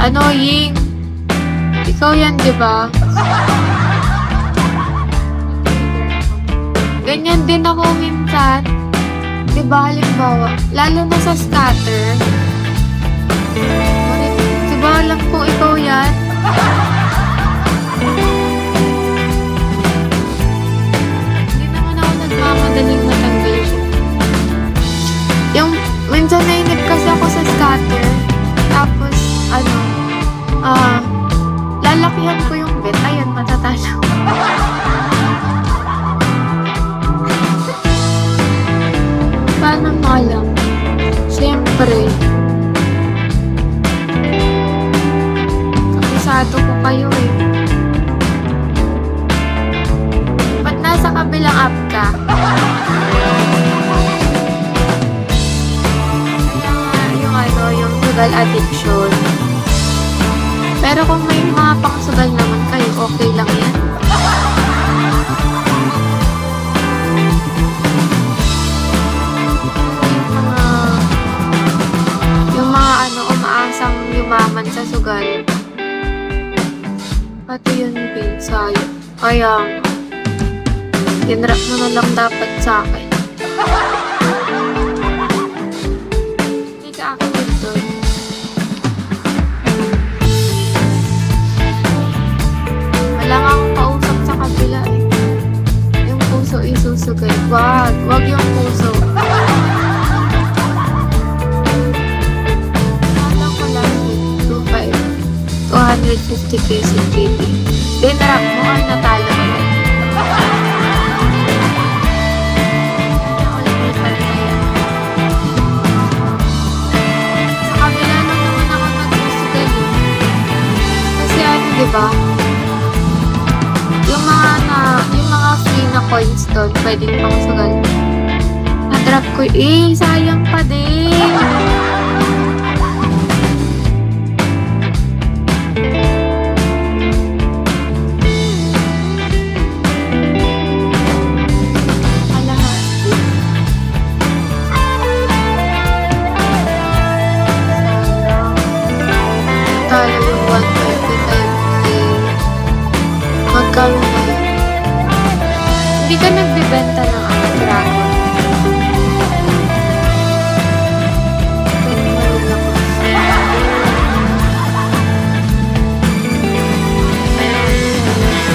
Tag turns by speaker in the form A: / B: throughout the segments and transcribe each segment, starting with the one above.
A: Ano, Ying? Ikaw yan, di ba? Ganyan din ako minsan. Di ba, halimbawa, lalo na sa scatter. Di ba, alam ko ikaw yan? Hindi naman ako nagmamadaling matanggal siya. Yung, minsan nainip kasi ako sa scatter. Tapos, lalakihan ko yung bit. Ayun, matatalo. Paano nga lang? Siyempre. Kabisado ko kayo eh. Ba't nasa kabilang app ka? Kaya nga, yung sugal addiction. Pero kung may mga pangsugal naman kayo, okay lang yan. Umaasang yumaman sa sugal. Pati yun, babe, sayang. Kaya, tinrap mo na lang dapat sa akin. Hindi ka active doon. Wala nga akong kausap sa kabila eh. Yung puso isusugay. Wag yung puso. 250 pesos KT. Dinrap mo or natalo mo? Sa kabila lang naman ako nag-sugal eh. Kasi diba? Yung mga free na coins doon, pwedeng pang sugal. Na-drop ko sayang pa din. Magkano na yun? Hindi ka nagbibenta ng dragon.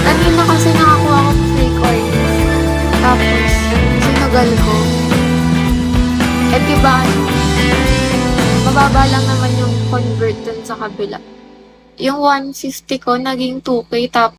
A: Kanina kasi nakakuha ko free coins. Tapos, sinugal ko. Eh diba, mababa lang naman yung convert dun sa kabila. Yung 150 ko, naging 2K, tapos